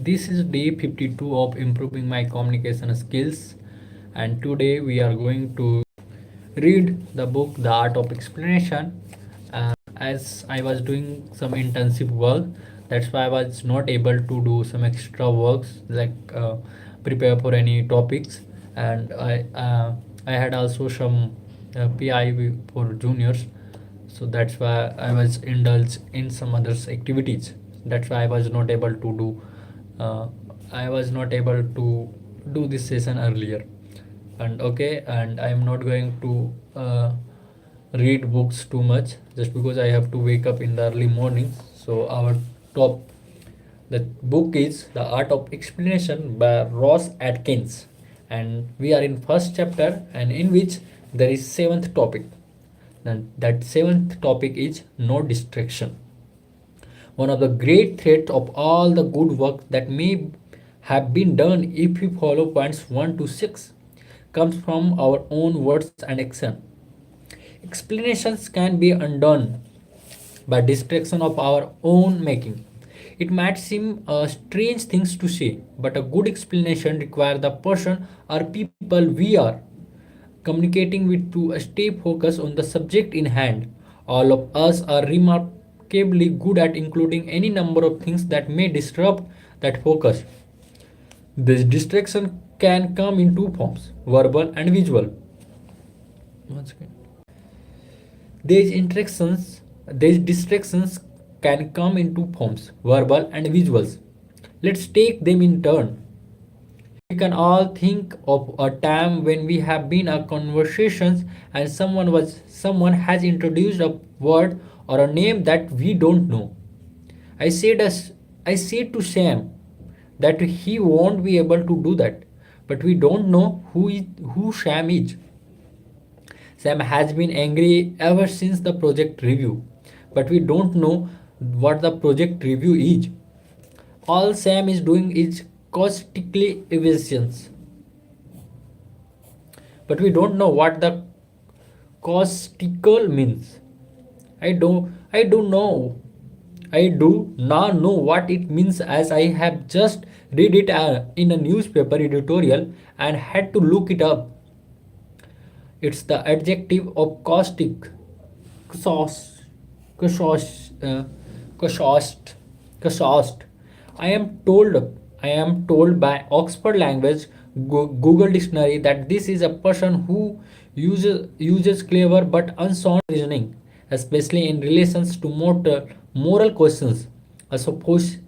This is day 52 of improving my communication skills, and today we are going to read the book The Art of Explanation. As I was doing some intensive work, that's why I was not able to do some extra works like prepare for any topics, and I had also some PI for juniors, so that's why I was indulged in some other activities. That's why uh, I was not able to do this session earlier. And okay, and I am not going to read books too much just because I have to wake up in the early morning. So our top the book is The Art of Explanation by Ross Atkins, and we are in first chapter, and in which there is seventh topic. And that seventh topic is no distraction. One of the great threats of all the good work that may have been done if we follow points 1 to 6 comes from our own words and action. Explanations can be undone by distraction of our own making. It might seem a strange things to say, but a good explanation requires the person or people we are communicating with to stay focused on the subject in hand. All of us are remarkably good at including any number of things that may disrupt that focus. This distraction can come in two forms, verbal and visual. Once again. These distractions can come in two forms, verbal and visuals. Let's take them in turn. We can all think of a time when we have been a conversations and someone has introduced a word or a name that we don't know. I said as I said to Sam that he won't be able to do that, but we don't know who Sam is. Sam has been angry ever since the project review, but we don't know what the project review is. All Sam is doing is caustically evasions, but we don't know what the caustical means. I do know. I do not know what it means as I have just read it in a newspaper editorial and had to look it up. It's the adjective of caustic, caused, caused, caused. I am told, I am told by Oxford Language Google Dictionary that this is a person who uses clever but unsound reasoning, especially in relations to moral questions. A sophist.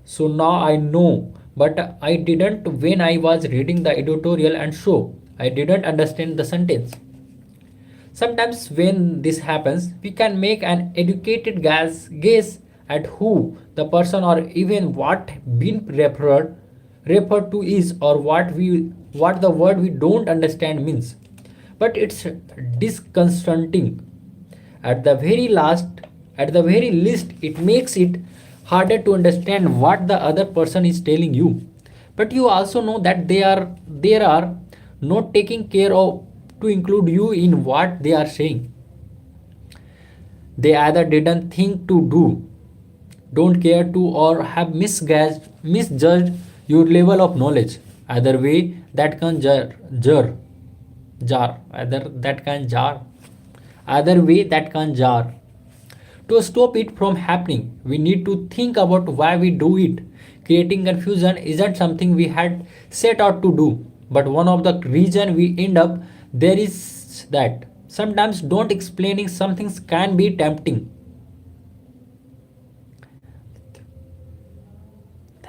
So now I know, but I didn't when I was reading the editorial, and so I didn't understand the sentence. Sometimes, when this happens, we can make an educated guess at who the person or even what been referred to is, or what the word we don't understand means. But it's disconcerting. At the very last, at the very least, it makes it harder to understand what the other person is telling you. But you also know that they are not taking care of to include you in what they are saying. They either didn't think to do, don't care to, or have misjudged your level of knowledge. Either way, that can jar. Either that can jar. Either way, that can jar. To stop it from happening, we need to think about why we do it. Creating confusion isn't something we had set out to do, but one of the reason we end up there is that sometimes don't explaining some things can be tempting.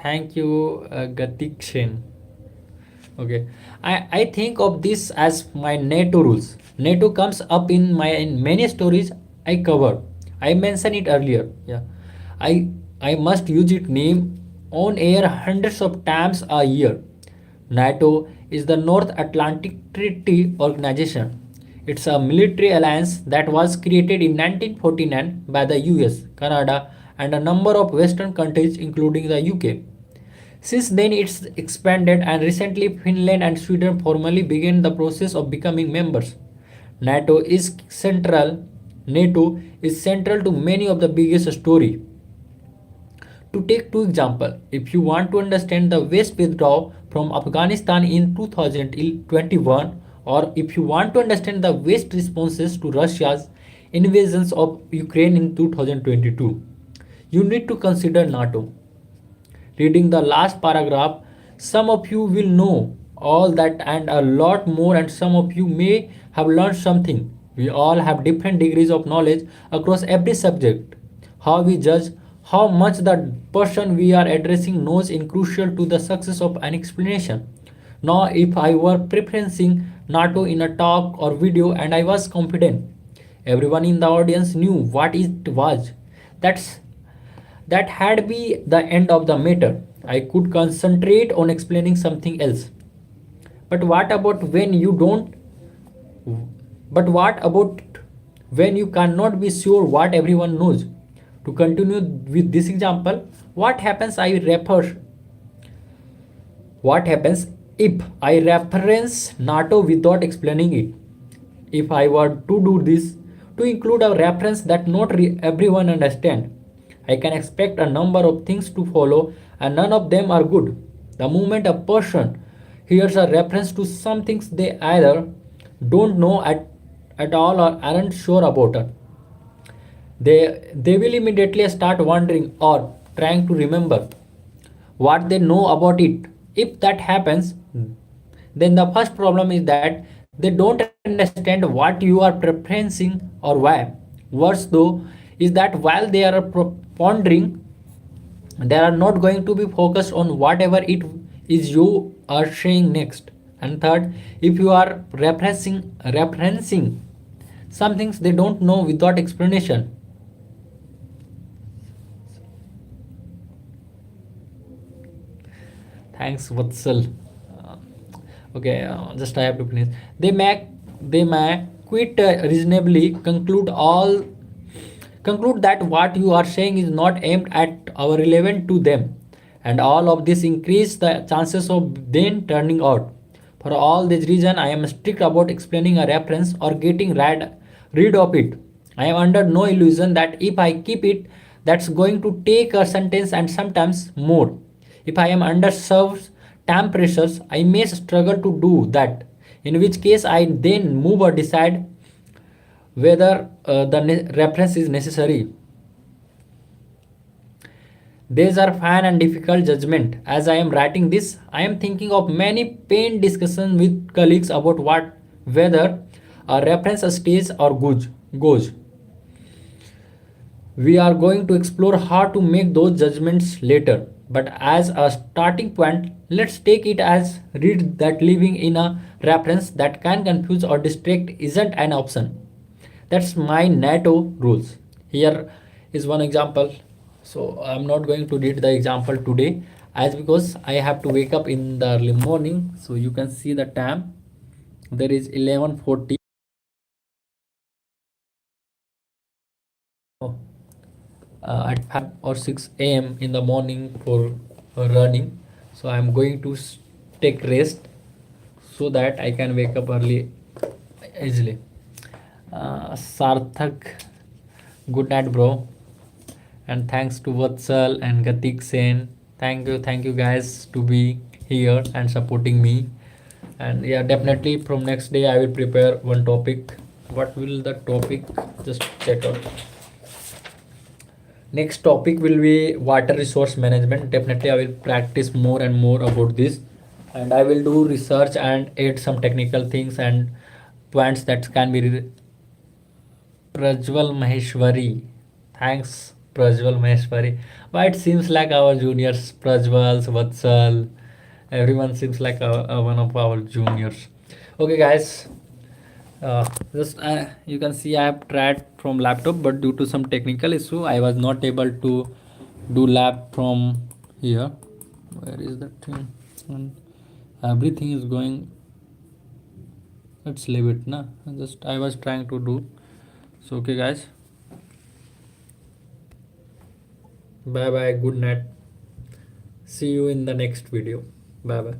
Thank you, Gatikshen. Okay, I think of this as my NATO rules. NATO comes up in many stories I cover. I mentioned it earlier. Yeah, I must use its name on air hundreds of times a year. NATO is the North Atlantic Treaty Organization. It's a military alliance that was created in 1949 by the US, Canada, and a number of Western countries, including the UK. Since then, it's expanded, and recently, Finland and Sweden formally began the process of becoming members. NATO is central. NATO is central to many of the biggest story To take two examples, if you want to understand the West withdrawal from Afghanistan in 2021, or if you want to understand the West responses to Russia's invasions of Ukraine in 2022, you need to consider NATO. Reading the last paragraph, some of you will know all that and a lot more, and some of you may have learned something. We all have different degrees of knowledge across every subject. How we judge how much the person we are addressing knows is crucial to the success of an explanation. Now, if I were preferencing NATO in a talk or video and I was confident, everyone in the audience knew what it was. That's that had be the end of the matter. I could concentrate on explaining something else. But what about when you don't? But what about when you cannot be sure what everyone knows? To continue with this example, what happens if I reference NATO without explaining it? If I were to do this, to include a reference that not everyone understand, I can expect a number of things to follow and none of them are good. The moment a person hears a reference to something they either don't know at all or aren't sure about it, they will immediately start wondering or trying to remember what they know about it. If that happens, then the first problem is that they don't understand what you are preferencing or why. Worse though is that while they are pondering, they are not going to be focused on whatever it is you are saying next. And third, if you are referencing some things they don't know without explanation. Thanks, Vatsal. Uh, okay, just I have to finish. They may quite reasonably conclude that what you are saying is not aimed at or relevant to them, and all of this increase the chances of then turning out. For all this reason, I am strict about explaining a reference or getting rid of it. I am under no illusion that if I keep it, that's going to take a sentence and sometimes more. If I am under served time pressures, I may struggle to do that, in which case I then move or decide whether the reference is necessary. These are fine and difficult judgment. As I am writing this, I am thinking of many pain discussions with colleagues about whether a reference stays or goes. We are going to explore how to make those judgments later. But as a starting point, let's take it as read that living in a reference that can confuse or distract isn't an option. That's my NATO rules. Here is one example. So I'm not going to read the example today as because I have to wake up in the early morning. So you can see the time. There is 11:40. At 5 or 6 a.m. in the morning for running. So I'm going to take rest so that I can wake up early easily. Sarthak, good night, bro. And thanks to Vatsal and Gatik Sen. Thank you guys to be here and supporting me. And yeah, definitely from next day I will prepare one topic. What will the topic? Just check out. Next topic will be water resource management. Definitely I will practice more and more about this, and I will do research and add some technical things and points that can be Prajwal Maheshwari. Thanks, Prajwal Maheshwari. But it seems like our juniors, Prajwal, Vatsal, everyone seems like one of our juniors. Okay, guys. Just you can see I have tried from laptop, but due to some technical issue, I was not able to do lab from here. Where is that thing? And everything is going. Let's leave it, na. Just I was trying to do. So okay, guys. Bye bye. Good night. See you in the next video. Bye bye.